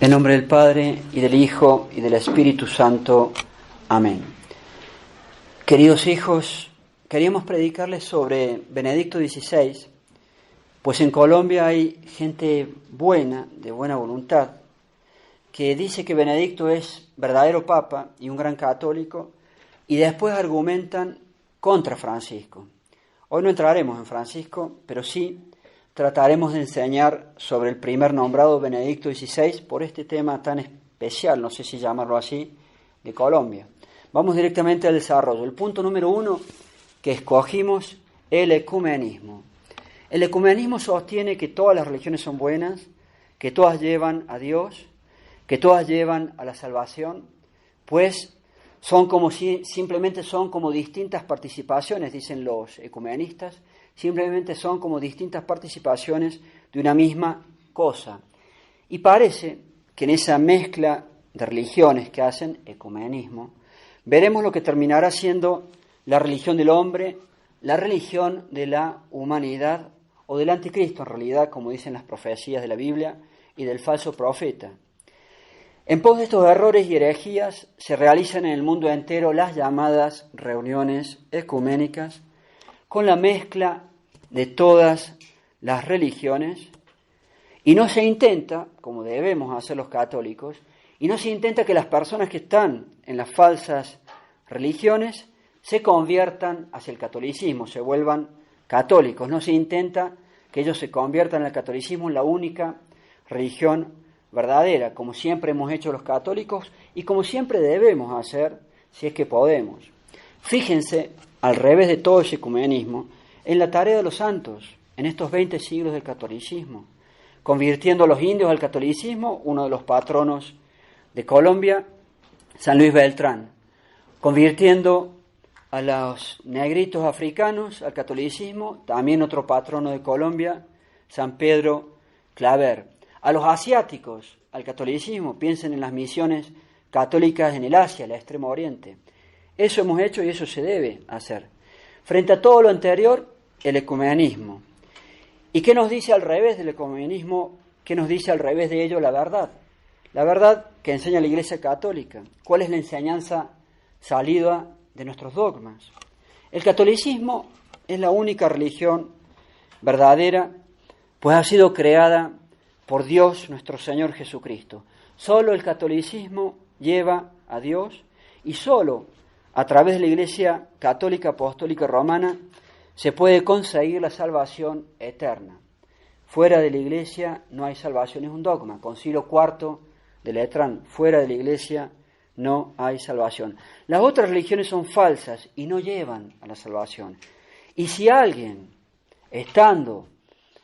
En nombre del Padre, y del Hijo, y del Espíritu Santo. Amén. Queridos hijos, queríamos predicarles sobre Benedicto XVI, pues en Colombia hay gente buena, de buena voluntad, que dice que Benedicto es verdadero papa y un gran católico, y después argumentan contra Francisco. Hoy no entraremos en Francisco, pero sí trataremos de enseñar sobre el primer nombrado Benedicto XVI por este tema tan especial, no sé si llamarlo así, de Colombia. Vamos directamente al desarrollo. El punto número 1 que escogimos, el ecumenismo. El ecumenismo sostiene que todas las religiones son buenas, que todas llevan a Dios, que todas llevan a la salvación, pues simplemente son como distintas participaciones, dicen los ecumenistas, simplemente son como distintas participaciones de una misma cosa. Y parece que en esa mezcla de religiones que hacen ecumenismo, veremos lo que terminará siendo la religión del hombre, la religión de la humanidad o del anticristo, en realidad, como dicen las profecías de la Biblia, y del falso profeta. En pos de estos errores y herejías se realizan en el mundo entero las llamadas reuniones ecuménicas con la mezcla de todas las religiones, y no se intenta, como debemos hacer los católicos, y no se intenta que las personas que están en las falsas religiones se conviertan hacia el catolicismo, se vuelvan católicos. No se intenta que ellos se conviertan al catolicismo en la única religión verdadera, como siempre hemos hecho los católicos y como siempre debemos hacer si es que podemos. Fíjense, al revés de todo ese ecumenismo, en la tarea de los santos, en estos 20 siglos del catolicismo, convirtiendo a los indios al catolicismo, uno de los patronos de Colombia, San Luis Beltrán, convirtiendo a los negritos africanos al catolicismo, también otro patrono de Colombia, San Pedro Claver, a los asiáticos al catolicismo, piensen en las misiones católicas en el Asia, el Extremo Oriente. Eso hemos hecho y eso se debe hacer. Frente a todo lo anterior, el ecumenismo. ¿Y qué nos dice al revés del ecumenismo? ¿Qué nos dice al revés de ello la verdad? La verdad que enseña la Iglesia Católica. ¿Cuál es la enseñanza salida de nuestros dogmas? El catolicismo es la única religión verdadera, pues ha sido creada por Dios nuestro Señor Jesucristo. Solo el catolicismo lleva a Dios y solo a través de la Iglesia Católica Apostólica Romana se puede conseguir la salvación eterna. Fuera de la Iglesia no hay salvación, es un dogma. Concilio IV de Letrán, fuera de la Iglesia no hay salvación. Las otras religiones son falsas y no llevan a la salvación. Y si alguien, estando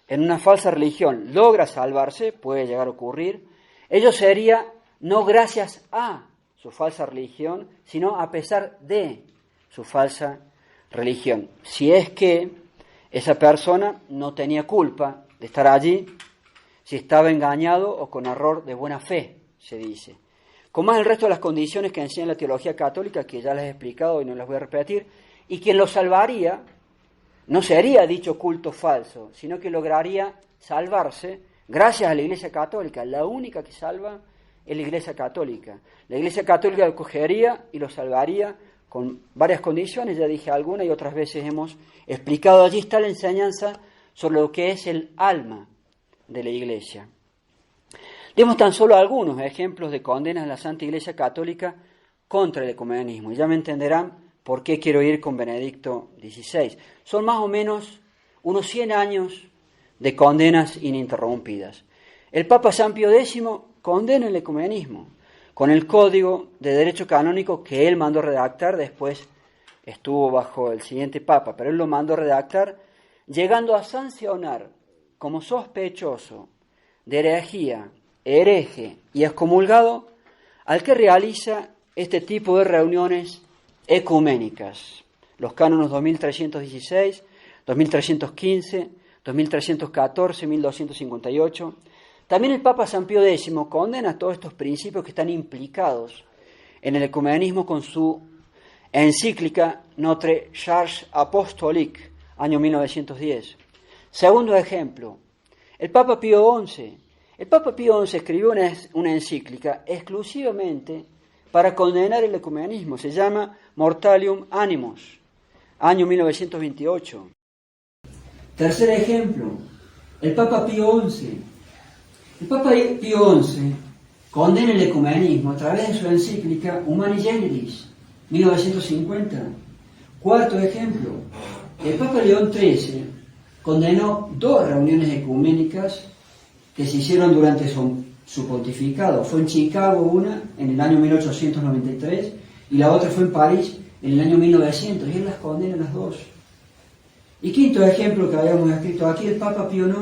en una falsa religión, logra salvarse, puede llegar a ocurrir, ello sería no gracias a su falsa religión, sino a pesar de su falsa religión. Si es que esa persona no tenía culpa de estar allí, si estaba engañado o con error de buena fe, se dice. Como más el resto de las condiciones que enseña la teología católica, que ya les he explicado y no las voy a repetir, y quien lo salvaría no sería dicho culto falso, sino que lograría salvarse gracias a la Iglesia Católica. La única que salva es la Iglesia Católica. La Iglesia Católica lo cogería y lo salvaría con varias condiciones, ya dije algunas y otras veces hemos explicado. Allí está la enseñanza sobre lo que es el alma de la Iglesia. Demos tan solo algunos ejemplos de condenas de la Santa Iglesia Católica contra el ecumenismo, y ya me entenderán por qué quiero ir con Benedicto XVI. Son más o menos unos 100 años de condenas ininterrumpidas. El Papa San Pío X condena el ecumenismo con el Código de Derecho Canónico que él mandó redactar, después estuvo bajo el siguiente Papa, pero él lo mandó redactar, llegando a sancionar como sospechoso de herejía, hereje y excomulgado al que realiza este tipo de reuniones ecuménicas. Los cánones 2316, 2315, 2314, 1258. También el Papa San Pío X condena todos estos principios que están implicados en el ecumenismo con su encíclica Notre Charge Apostolique, año 1910. Segundo ejemplo, el Papa Pío XI El Papa Pío XI escribió una encíclica exclusivamente para condenar el ecumenismo. Se llama Mortalium Animos, año 1928. Tercer ejemplo, el Papa Pío XI. El Papa Pío XI condena el ecumenismo a través de su encíclica Humani Generis, 1950. Cuarto ejemplo, el Papa León XIII condenó 2 reuniones ecuménicas que se hicieron durante su pontificado. Fue en Chicago una, en el año 1893, y la otra fue en París, en el año 1900, y él las condena las 2. Y quinto ejemplo que habíamos escrito aquí, el Papa Pío IX.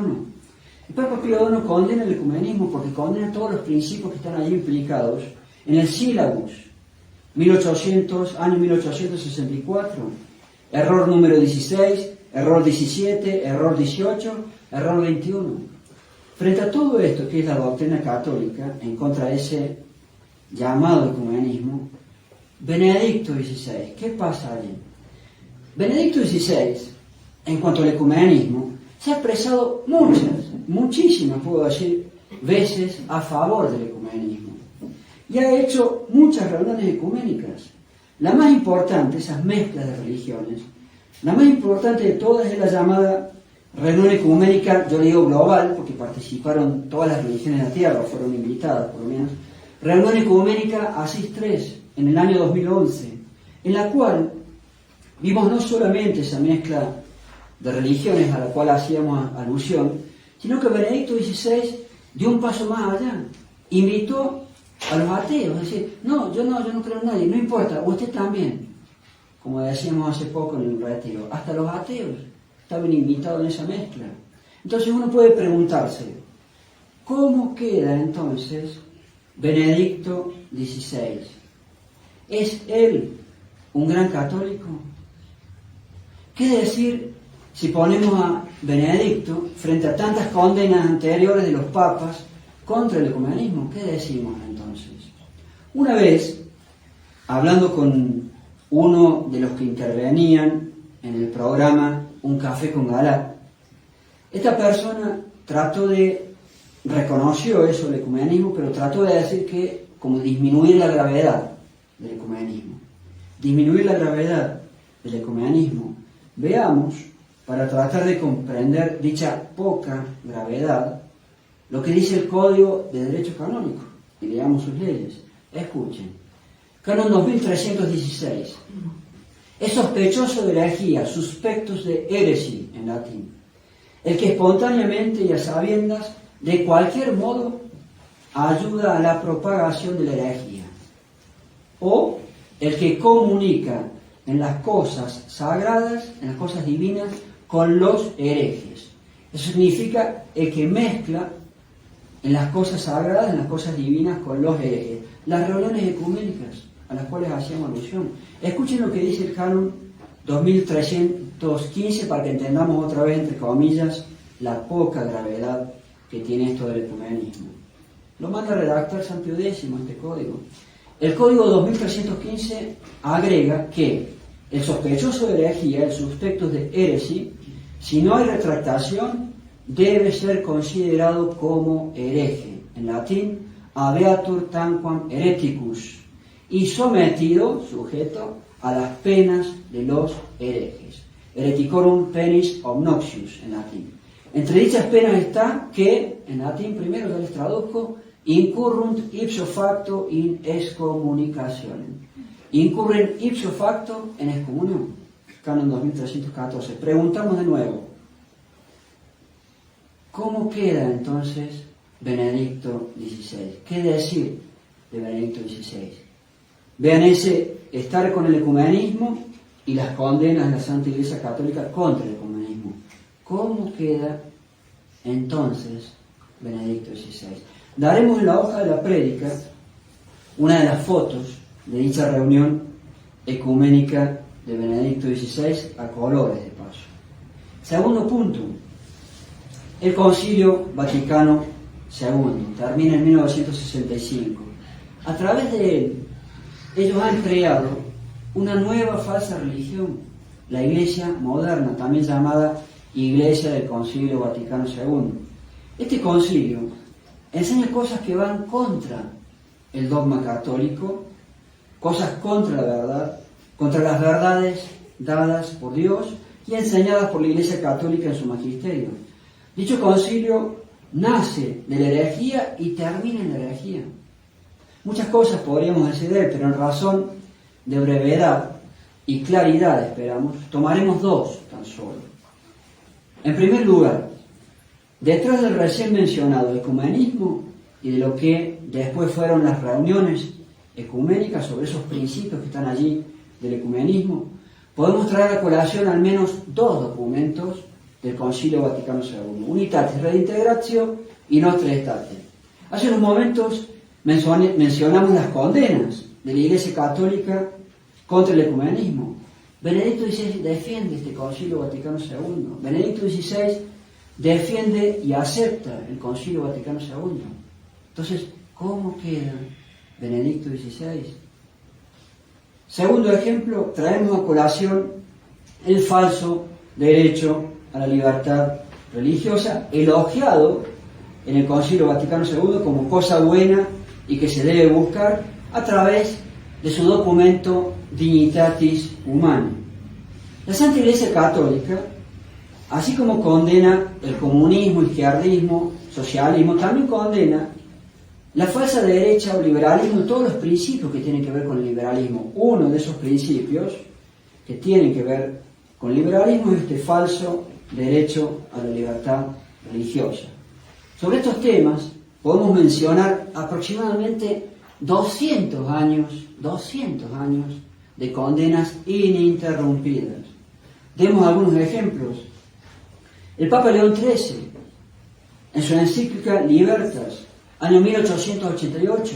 El Papa Pío IX condena el ecumenismo porque condena todos los principios que están allí implicados en el Syllabus, año 1864, error número 16, error 17, error 18, error 21. Frente a todo esto, que es la doctrina católica, en contra de ese llamado ecumenismo, Benedicto XVI, ¿qué pasa allí? Benedicto XVI, en cuanto al ecumenismo, se ha expresado muchísimas, puedo decir, veces a favor del ecumenismo. Y ha hecho muchas reuniones ecuménicas. La más importante, esas mezclas de religiones, la más importante de todas es la llamada reunión ecuménica, yo le digo global, porque participaron todas las religiones de la tierra, fueron invitadas por lo menos, reunión ecuménica Asís III, en el año 2011, en la cual vimos no solamente esa mezcla de religiones a la cual hacíamos alusión, sino que Benedicto XVI dio un paso más allá, invitó a los ateos, es decir, yo no creo en nadie, no importa, usted también, como decíamos hace poco en el retiro, hasta los ateos estaban invitados en esa mezcla. Entonces uno puede preguntarse, ¿cómo queda entonces Benedicto XVI? ¿Es él un gran católico? ¿Qué decir si ponemos a Benedicto frente a tantas condenas anteriores de los papas contra el ecumenismo? ¿Qué decimos entonces? Una vez, hablando con uno de los que intervenían en el programa Un Café con Galat, esta persona reconoció eso del ecumenismo, pero trató de decir que como disminuir la gravedad del ecumenismo. Disminuir la gravedad del ecumenismo. Veamos, para tratar de comprender dicha poca gravedad, lo que dice el Código de Derecho Canónico, y leamos sus leyes. Escuchen. Canon 2316. Es sospechoso de herejía, suspectus de heresy en latín, el que espontáneamente y a sabiendas, de cualquier modo, ayuda a la propagación de la herejía, o el que comunica en las cosas sagradas, en las cosas divinas, con los herejes. Eso significa el que mezcla en las cosas sagradas, en las cosas divinas, con los herejes. Las reuniones ecuménicas a las cuales hacíamos alusión. Escuchen lo que dice el canon 2315 para que entendamos otra vez, entre comillas, la poca gravedad que tiene esto del ecumenismo. Lo manda a redactar San Pío X, este código. El código 2315 agrega que el sospechoso de herejía, el suspectus de heresy, si no hay retractación, debe ser considerado como hereje. En latín, habeatur tanquam hereticus, y sometido, sujeto, a las penas de los herejes. Hereticorum penis obnoxius, en latín. Entre dichas penas está que, en latín primero ya les traduzco, incurrunt ipso facto in excommunicationem. Incurren ipso facto en excomunión. Canon 2314. Preguntamos de nuevo, ¿cómo queda entonces Benedicto XVI? ¿Qué decir de Benedicto XVI? Vean ese estar con el ecumenismo y las condenas de la Santa Iglesia Católica contra el ecumenismo. ¿Cómo queda entonces Benedicto XVI? Daremos en la hoja de la prédica una de las fotos de dicha reunión ecuménica de Benedicto XVI a colores de paso. Segundo punto, el Concilio Vaticano II termina en 1965. A través de él, ellos han creado una nueva falsa religión, la Iglesia moderna, también llamada Iglesia del Concilio Vaticano II. Este concilio enseña cosas que van contra el dogma católico, cosas contra la verdad, contra las verdades dadas por Dios y enseñadas por la Iglesia Católica en su magisterio. Dicho concilio nace de la herejía y termina en la herejía. Muchas cosas podríamos decir de él, pero en razón de brevedad y claridad, esperamos, tomaremos dos tan solo. En primer lugar, detrás del recién mencionado ecumenismo y de lo que después fueron las reuniones ecuménicas sobre esos principios que están allí del ecumenismo, podemos traer a colación al menos dos documentos del Concilio Vaticano II, Unitatis Redintegratio y Nostra Aetate. Hace unos momentos mencionamos las condenas de la Iglesia Católica contra el ecumenismo. Benedicto XVI defiende este Concilio Vaticano II. Benedicto XVI defiende y acepta el Concilio Vaticano II. Entonces, ¿cómo queda Benedicto XVI? Segundo ejemplo, traemos a colación el falso derecho a la libertad religiosa, elogiado en el Concilio Vaticano II como cosa buena y que se debe buscar a través de su documento Dignitatis Humanae. La Santa Iglesia Católica, así como condena el comunismo, izquierdismo, socialismo, también condena la falsa derecha o liberalismo y todos los principios que tienen que ver con el liberalismo. Uno de esos principios que tienen que ver con el liberalismo es este falso derecho a la libertad religiosa. Sobre estos temas podemos mencionar aproximadamente 200 años de condenas ininterrumpidas. Demos algunos ejemplos. El Papa León XIII, en su encíclica Libertas, año 1888,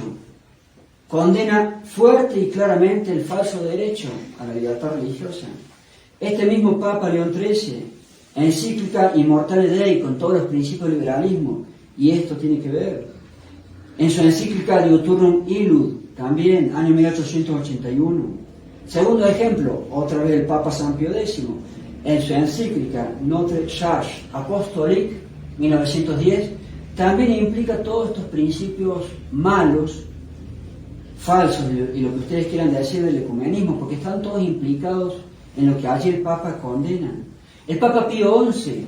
condena fuerte y claramente el falso derecho a la libertad religiosa. Este mismo Papa León XIII, encíclica Immortale Dei, con todos los principios del liberalismo, y esto tiene que ver, en su encíclica Diuturnum Illud, también, año 1881. Segundo ejemplo, otra vez el Papa San Pío X, en su encíclica Notre Charge Apostolique, 1910, también implica todos estos principios malos, falsos, y lo que ustedes quieran decir del ecumenismo, porque están todos implicados en lo que allí el Papa condena. El Papa Pío XI,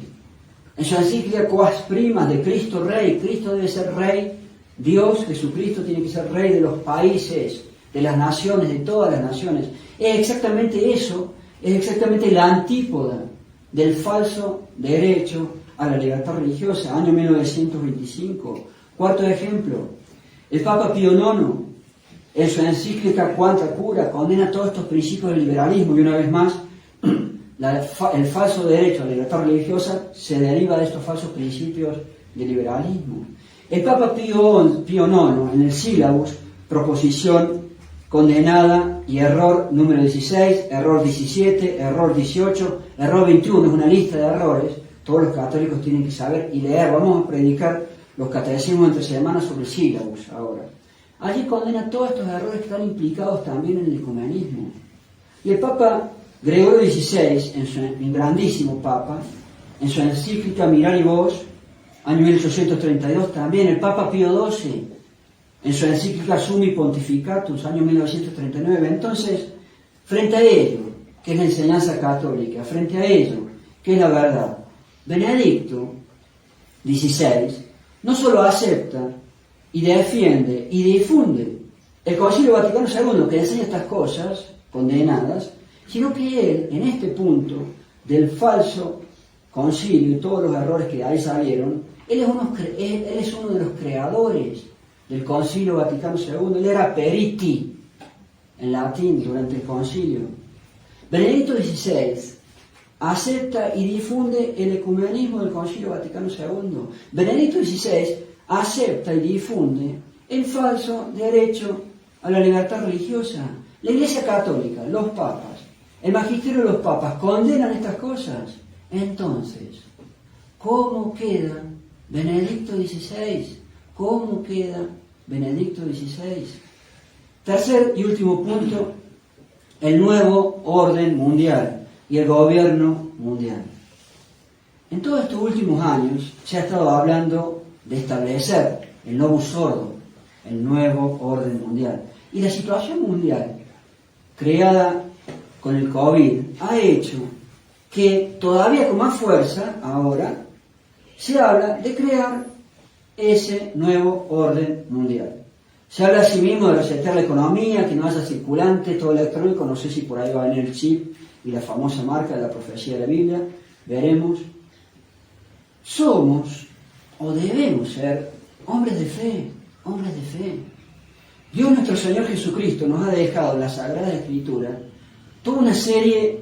en su encíclica Quas Primas, de Cristo Rey, Cristo debe ser Rey, Dios, Jesucristo, tiene que ser Rey de los países, de las naciones, de todas las naciones. Es exactamente eso, es exactamente la antípoda del falso derecho a la libertad religiosa, año 1925. Cuarto ejemplo, el Papa Pío IX, en su encíclica Quanta Cura, condena todos estos principios del liberalismo y una vez más, el falso derecho a la libertad religiosa se deriva de estos falsos principios del liberalismo. El Papa Pío IX, en el Sílabus, proposición condenada y error número 16, error 17, error 18, error 21, es una lista de errores. Todos los católicos tienen que saber y leer. Vamos a predicar los catecismos entre semanas sobre el Sílabus ahora. Allí condena todos estos errores que están implicados también en el ecumenismo. Y el Papa Gregorio XVI, el grandísimo Papa, en su encíclica Miraribus, año 1832, también el Papa Pío XII, en su encíclica Summi Pontificatus, año 1939. Entonces, frente a ello, que es la enseñanza católica, frente a ello, que es la verdad, Benedicto XVI no solo acepta y defiende y difunde el Concilio Vaticano II, que enseña estas cosas condenadas, sino que él, en este punto del falso concilio y todos los errores que ahí salieron, él es uno de los creadores del Concilio Vaticano II. Él era periti en latín durante el concilio. Benedicto XVI acepta y difunde el ecumenismo del Concilio Vaticano II. Benedicto XVI acepta y difunde el falso derecho a la libertad religiosa. La Iglesia Católica, los papas, el magisterio de los papas condenan estas cosas. Entonces, ¿cómo queda Benedicto XVI? ¿Cómo queda Benedicto XVI? Tercer y último punto, el nuevo orden mundial y el gobierno mundial. En todos estos últimos años se ha estado hablando de establecer el novus ordo, el nuevo orden mundial. Y la situación mundial creada con el COVID ha hecho que todavía con más fuerza ahora se habla de crear ese nuevo orden mundial. Se habla asimismo de resetear la economía, que no haya circulante, todo electrónico, no sé si por ahí va a venir el chip y la famosa marca de la profecía de la Biblia, veremos. Somos o debemos ser hombres de fe, hombres de fe. Dios nuestro Señor Jesucristo nos ha dejado en la Sagrada Escritura toda una serie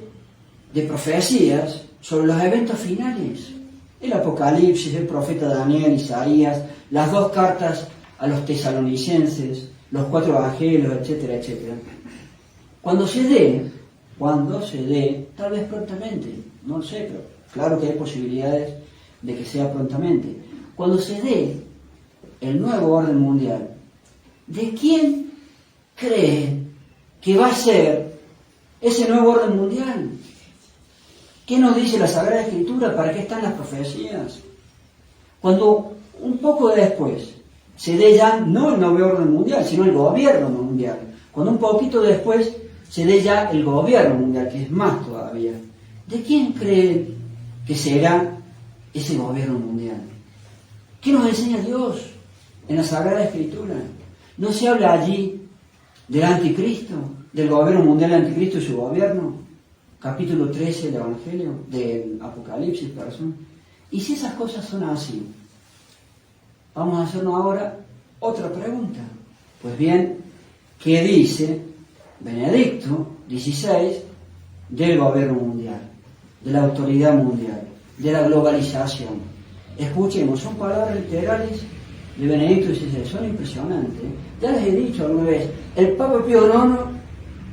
de profecías sobre los eventos finales. El Apocalipsis, el profeta Daniel, Isaías, las 2 cartas a los tesalonicenses, los 4 evangelios, etcétera, etcétera. Cuando se dé, tal vez prontamente, no lo sé, pero claro que hay posibilidades de que sea prontamente. Cuando se dé el nuevo orden mundial, ¿de quién cree que va a ser ese nuevo orden mundial? ¿Qué nos dice la Sagrada Escritura? ¿Para qué están las profecías? Cuando un poco después se dé ya no el nuevo orden mundial, sino el gobierno mundial. Cuando un poquito después se dé ya el gobierno mundial, que es más todavía. ¿De quién cree que será ese gobierno mundial? ¿Qué nos enseña Dios en la Sagrada Escritura? ¿No se habla allí del anticristo, del gobierno mundial del anticristo y su gobierno? Capítulo 13 del Evangelio, del Apocalipsis, perdón. Y si esas cosas son así, vamos a hacernos ahora otra pregunta. Pues bien, ¿qué dice Benedicto XVI del gobierno mundial, de la autoridad mundial, de la globalización? Escuchemos, son palabras literales de Benedicto XVI, son impresionantes. Ya les he dicho alguna vez, el Papa Pío IX,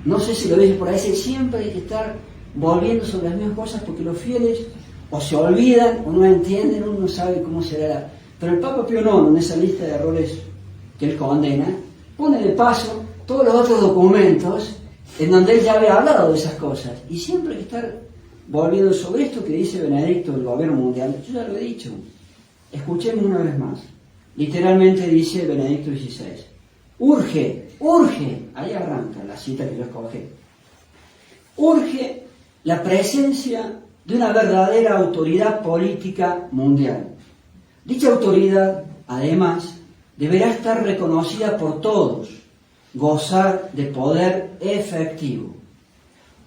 no sé si lo dice por ahí, siempre hay que estar volviendo sobre las mismas cosas porque los fieles o se olvidan o no entienden, uno no sabe cómo será. Pero el Papa Pío IX, en esa lista de errores que él condena, pone de paso todos los otros documentos en donde él ya había hablado de esas cosas. Y siempre hay que estar volviendo sobre esto que dice Benedicto del gobierno mundial. Yo ya lo he dicho. Escuchemos una vez más. Literalmente dice Benedicto XVI. Urge, ahí arranca la cita que yo escogí. Urge la presencia de una verdadera autoridad política mundial. Dicha autoridad, además, deberá estar reconocida por todos, gozar de poder efectivo.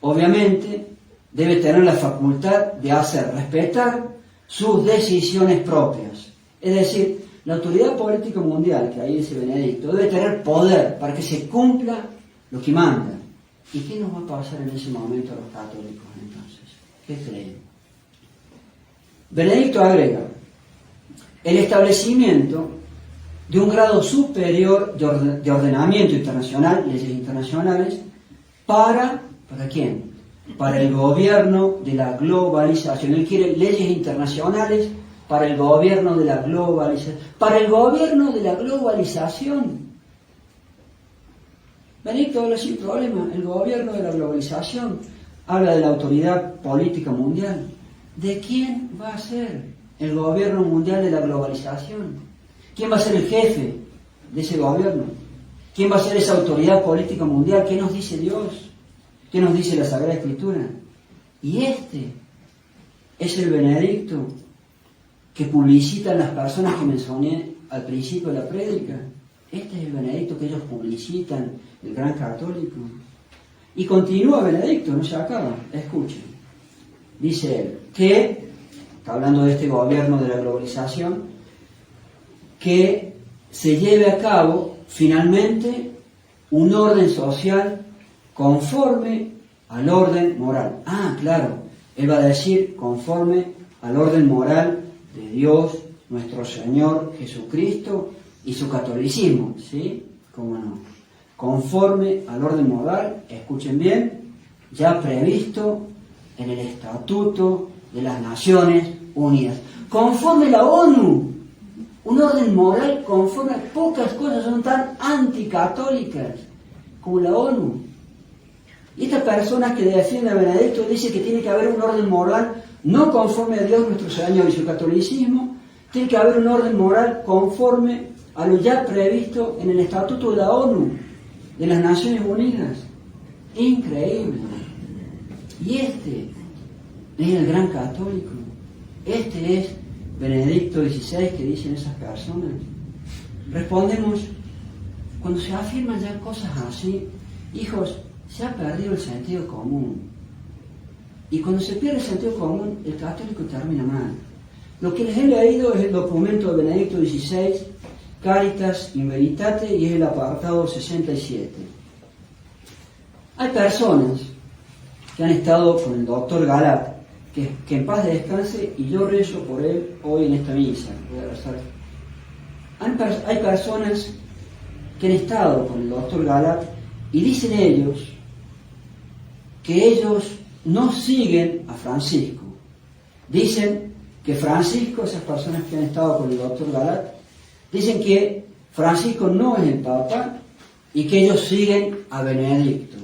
Obviamente, debe tener la facultad de hacer respetar sus decisiones propias. Es decir, la autoridad política mundial, que ahí dice Benedicto, debe tener poder para que se cumpla lo que manda. ¿Y qué nos va a pasar en ese momento a los católicos entonces? ¿Qué creen? Benedicto agrega, el establecimiento de un grado superior de ordenamiento internacional, leyes internacionales, ¿para quién? Para el gobierno de la globalización. Él quiere leyes internacionales para el gobierno de la globalización. Para el gobierno de la globalización. Benedicto habla sin problema, el gobierno de la globalización, habla de la autoridad política mundial. ¿De quién va a ser el gobierno mundial de la globalización? ¿Quién va a ser el jefe de ese gobierno? ¿Quién va a ser esa autoridad política mundial? ¿Qué nos dice Dios? ¿Qué nos dice la Sagrada Escritura? Y este es el Benedicto que publicitan las personas que mencioné al principio de la prédica. Este es el Benedicto que ellos publicitan, el gran católico. Y continúa Benedicto, no se acaba. Escuchen. Dice él que, está hablando de este gobierno de la globalización, que se lleve a cabo finalmente un orden social conforme al orden moral. Ah, claro, él va a decir conforme al orden moral de Dios, nuestro Señor Jesucristo y su catolicismo, ¿sí? ¿Cómo no? Conforme al orden moral, escuchen bien, ya previsto en el Estatuto de las Naciones Unidas. Conforme la ONU, un orden moral conforme, pocas cosas son tan anticatólicas como la ONU. Y estas personas que defienden a Benedicto dicen que tiene que haber un orden moral no conforme a Dios nuestro Señor y su catolicismo, tiene que haber un orden moral conforme a lo ya previsto en el Estatuto de la ONU, de las Naciones Unidas. Increíble. Y este es el gran católico. Este es Benedicto XVI, que dicen esas personas. Respondemos, cuando se afirman ya cosas así, hijos, se ha perdido el sentido común. Y cuando se pierde el sentido común, el católico termina mal. Lo que les he leído es el documento de Benedicto XVI, Caritas in Veritate, y es el apartado 67. Hay personas que han estado con el doctor Galat, que en paz descanse, y yo rezo por él hoy en esta misa. Voy a rezar. Hay personas que han estado con el doctor Galat y dicen ellos que ellos no siguen a Francisco. Dicen que Francisco, esas personas que han estado con el doctor Galat, dicen que Francisco no es el Papa y que ellos siguen a Benedicto,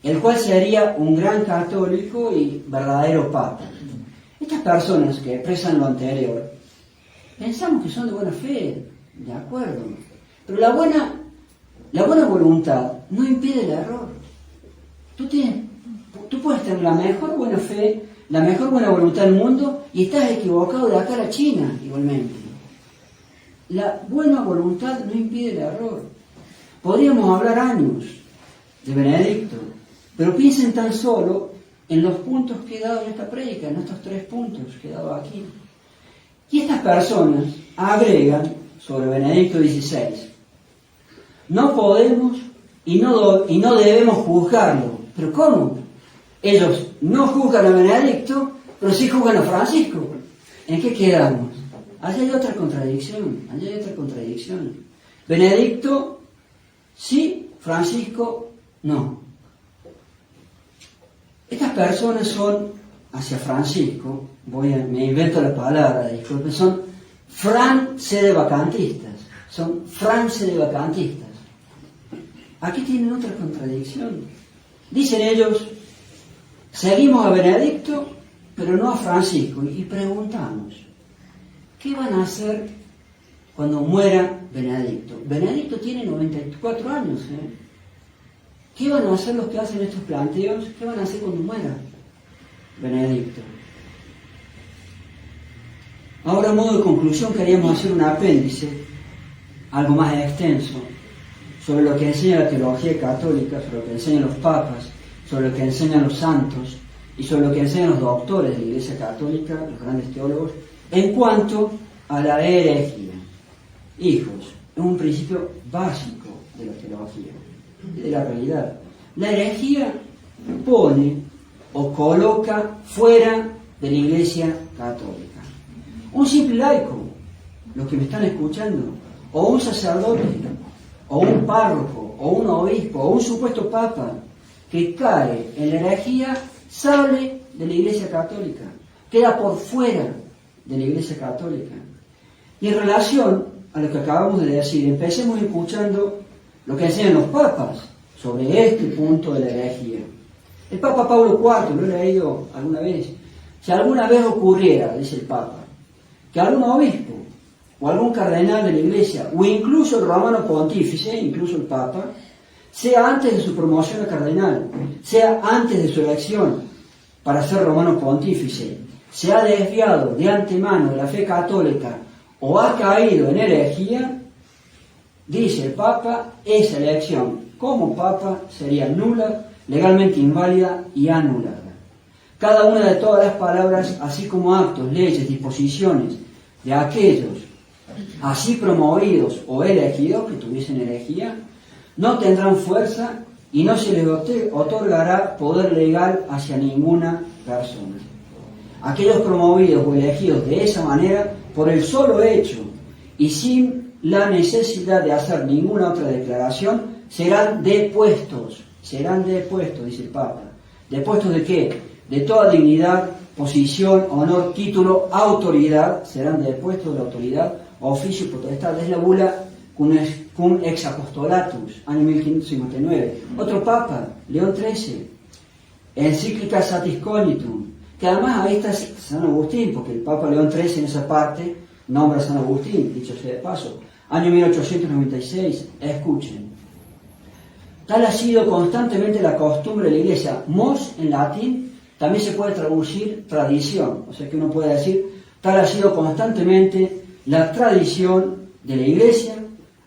el cual sería un gran católico y verdadero Papa. Estas personas que expresan lo anterior, pensamos que son de buena fe, de acuerdo, pero la buena voluntad no impide el error. Tú puedes tener la mejor buena fe, la mejor buena voluntad del mundo y estás equivocado de acá a la China igualmente. La buena voluntad no impide el error. Podríamos hablar años de Benedicto, pero piensen tan solo en los puntos que he dado en esta prédica, en estos 3 puntos que he dado aquí. Y estas personas agregan sobre Benedicto XVI: no podemos y no debemos juzgarlo. ¿Pero cómo? Ellos no juzgan a Benedicto, pero sí juzgan a Francisco. ¿En qué quedamos? Allá hay otra contradicción. Benedicto sí, Francisco no. Estas personas son, hacia Francisco, me invento la palabra, disculpen, son francedevacantistas. Aquí tienen otra contradicción. Dicen ellos, seguimos a Benedicto, pero no a Francisco. Y preguntamos, ¿qué van a hacer cuando muera Benedicto? Benedicto tiene 94 años, ¿Qué van a hacer los que hacen estos planteos? ¿Qué van a hacer cuando muera Benedicto? Ahora, a modo de conclusión, queríamos hacer un apéndice, algo más extenso, sobre lo que enseña la teología católica, sobre lo que enseñan los papas, sobre lo que enseñan los santos y sobre lo que enseñan los doctores de la Iglesia Católica, los grandes teólogos, en cuanto a la herejía. Hijos, es un principio básico de la teología y de la realidad. La herejía pone o coloca fuera de la Iglesia Católica. Un simple laico, los que me están escuchando, o un sacerdote, o un párroco, o un obispo, o un supuesto papa, que cae en la herejía, sale de la Iglesia Católica, queda por fuera de la Iglesia Católica. Y en relación a lo que acabamos de decir, empecemos escuchando lo que enseñan los papas sobre este punto de la herejía. El Papa Pablo IV, lo he leído alguna vez, si alguna vez ocurriera, dice el Papa, que algún obispo o algún cardenal de la Iglesia, o incluso el romano pontífice, incluso el Papa, sea antes de su promoción a cardenal, sea antes de su elección para ser romano pontífice, se ha desviado de antemano de la fe católica o ha caído en herejía, dice el Papa, esa elección como Papa sería nula, legalmente inválida y anulada. Cada una de todas las palabras, así como actos, leyes, disposiciones de aquellos así promovidos o elegidos que tuviesen herejía, no tendrán fuerza y no se les otorgará poder legal hacia ninguna persona. Aquellos promovidos o elegidos de esa manera, por el solo hecho y sin la necesidad de hacer ninguna otra declaración, serán depuestos, dice el Papa. ¿Depuestos de qué? De toda dignidad, posición, honor, título, autoridad, serán depuestos de la autoridad, oficio y potestad. Es la bula cum ex apostolatus, año 1559. Otro Papa, León XIII, encíclica Satis Cognitum, que además ahí está San Agustín, porque el Papa León XIII en esa parte nombra a San Agustín, dicho sea de paso. año 1896, escuchen. Tal ha sido constantemente la costumbre de la Iglesia. Mos, en latín, también se puede traducir tradición. O sea que uno puede decir, tal ha sido constantemente la tradición de la Iglesia,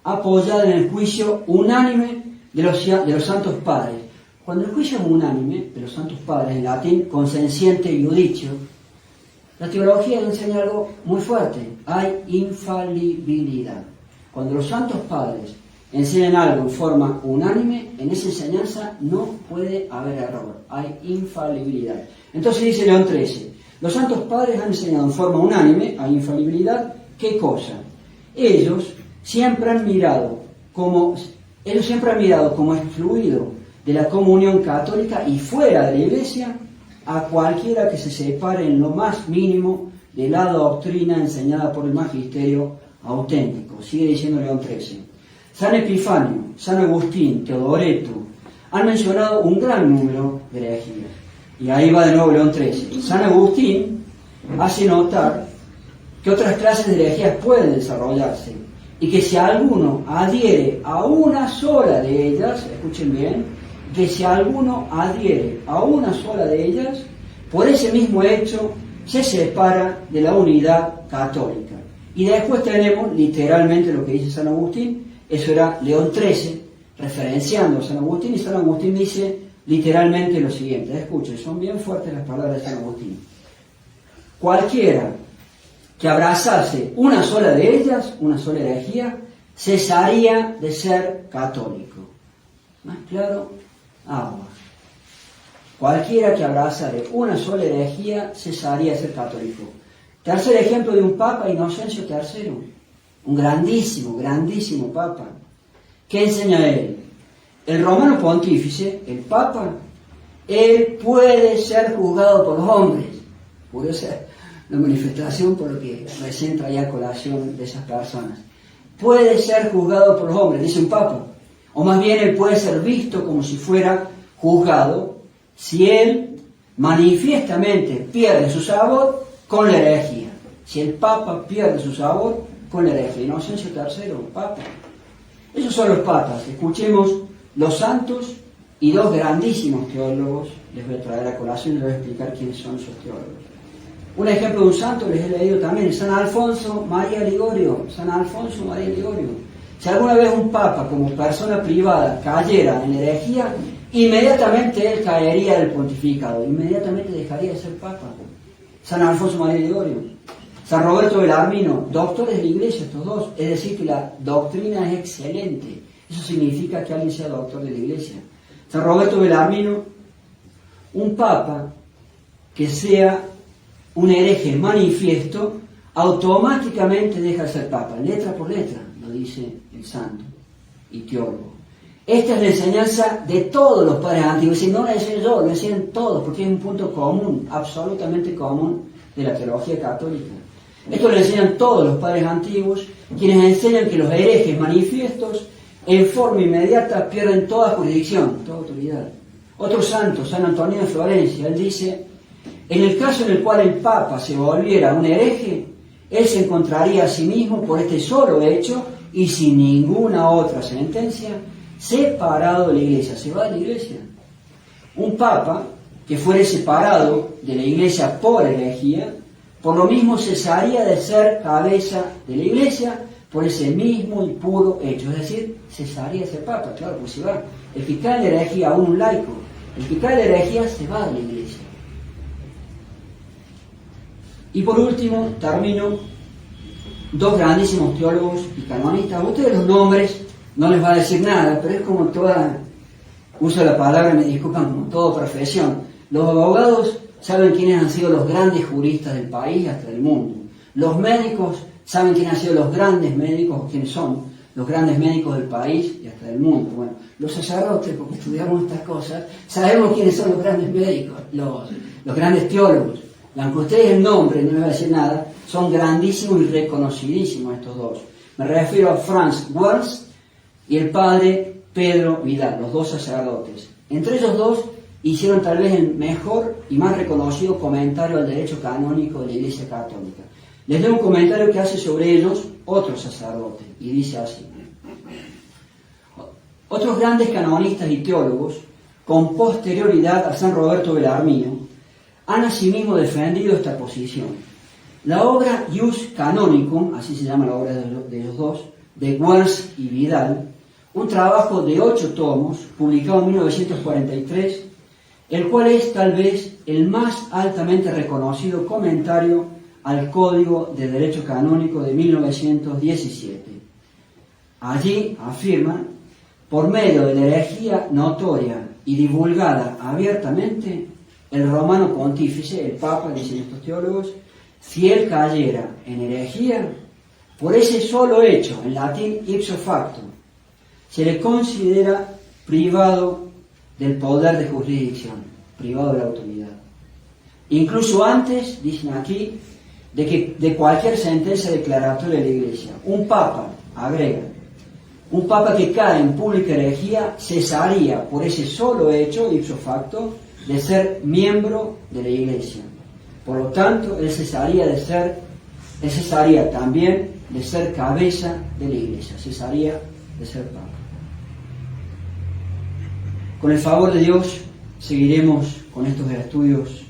apoyada en el juicio unánime de los santos padres. Cuando el juicio es unánime de los santos padres, en latín, consensiente iudicio, la teología enseña algo muy fuerte. Hay infalibilidad. Cuando los santos padres enseñan algo en forma unánime, en esa enseñanza no puede haber error. Hay infalibilidad. Entonces dice León XIII, los santos padres han enseñado en forma unánime, hay infalibilidad, ¿qué cosa? Ellos siempre han mirado como excluido de la comunión católica y fuera de la Iglesia a cualquiera que se separe en lo más mínimo de la doctrina enseñada por el magisterio auténtico. Sigue diciendo León XIII. San Epifanio, San Agustín, Teodoreto han mencionado un gran número de herejías. Y ahí va de nuevo León XIII. San Agustín hace notar que otras clases de herejías pueden desarrollarse y que si alguno adhiere a una sola de ellas, escuchen bien, que si alguno adhiere a una sola de ellas, por ese mismo hecho se separa de la unidad católica. Y después tenemos literalmente lo que dice San Agustín. Eso era León XIII, referenciando a San Agustín, y San Agustín dice literalmente lo siguiente. Escuchen, son bien fuertes las palabras de San Agustín. Cualquiera que abrazase una sola de ellas, una sola herejía, cesaría de ser católico. ¿Más claro? Agua. Cualquiera que abrazase una sola herejía, cesaría de ser católico. Tercer ejemplo de un papa, Inocencio III. Un grandísimo, grandísimo papa. ¿Qué enseña él? El romano pontífice, el papa, él puede ser juzgado por los hombres. Curiosa la manifestación por lo que recién traía colación de esas personas. Puede ser juzgado por los hombres, dice un papa. O más bien él puede ser visto como si fuera juzgado si él manifiestamente pierde su sabor con la herejía. Si el papa pierde su sabor con la herejía. Inocencio III, papa. Esos son los papas. Escuchemos los santos y dos grandísimos teólogos. Les voy a traer a colación y les voy a explicar quiénes son esos teólogos. Un ejemplo de un santo les he leído también, San Alfonso María Ligorio. San Alfonso María Ligorio. Si alguna vez un papa como persona privada cayera en la herejía, inmediatamente él caería del pontificado, inmediatamente dejaría de ser papa. San Alfonso María Ligorio. San Roberto Belarmino, doctores de la Iglesia, estos dos, es decir, que la doctrina es excelente. Eso significa que alguien sea doctor de la Iglesia. San Roberto Belarmino, un papa que sea un hereje manifiesto, automáticamente deja de ser papa, letra por letra, lo dice el santo y teólogo. Esta es la enseñanza de todos los padres antiguos, es decir, no la decía yo, lo decían todos, porque es un punto común, absolutamente común, de la teología católica. Esto lo enseñan todos los padres antiguos, quienes enseñan que los herejes manifiestos en forma inmediata pierden toda jurisdicción, toda autoridad. Otro santo, San Antonio de Florencia, él dice, en el caso en el cual el Papa se volviera un hereje, él se encontraría a sí mismo por este solo hecho y sin ninguna otra sentencia, separado de la Iglesia. Se va de la Iglesia. Un Papa que fuere separado de la Iglesia por herejía, por lo mismo cesaría de ser cabeza de la Iglesia por ese mismo y puro hecho. Es decir, cesaría de ser Papa, claro, pues se va. El que cae de la herejía, aún un laico, el que cae de la herejía se va de la Iglesia. Y por último, termino, dos grandísimos teólogos y canonistas. A ustedes los nombres no les va a decir nada, pero es como toda, uso la palabra, me disculpan, como toda profesión. Los abogados saben quiénes han sido los grandes juristas del país y hasta del mundo. Los médicos saben quiénes han sido los grandes médicos, o quiénes son los grandes médicos del país y hasta del mundo. Bueno, los sacerdotes, porque estudiamos estas cosas, sabemos quiénes son los grandes médicos, los grandes teólogos. Y aunque ustedes el nombre no les va a decir nada, son grandísimos y reconocidísimos estos dos. Me refiero a Franz Worms y el padre Pedro Vidal, los dos sacerdotes. Entre ellos dos hicieron tal vez el mejor y más reconocido comentario al derecho canónico de la Iglesia Católica. Les leo un comentario que hace sobre ellos otro sacerdote, y dice así: otros grandes canonistas y teólogos, con posterioridad a San Roberto Bellarmino, han asimismo defendido esta posición. La obra Ius Canonicum, así se llama la obra de los dos, de Guers y Vidal, un trabajo de 8 tomos, publicado en 1943, el cual es tal vez el más altamente reconocido comentario al Código de Derecho Canónico de 1917. Allí afirman: por medio de la herejía notoria y divulgada abiertamente, el romano pontífice, el Papa, dicen estos teólogos, si él cayera en herejía, por ese solo hecho, en latín ipso facto, se le considera privado del poder de jurisdicción, privado de la autoridad. Incluso antes, dicen aquí, de cualquier sentencia declaratoria de la Iglesia. Un papa, agrega, un papa que cae en pública herejía cesaría por ese solo hecho, ipso facto, de ser miembro de la Iglesia. Por lo tanto, él cesaría también de ser cabeza de la Iglesia, cesaría de ser papa. Con el favor de Dios seguiremos con estos estudios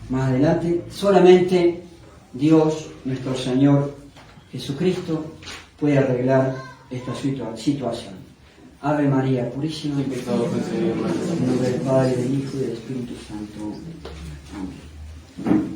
más adelante. Solamente Dios, nuestro Señor Jesucristo, puede arreglar esta situación. Ave María Purísima, en nombre del Padre, del Hijo y del Espíritu Santo. Amén.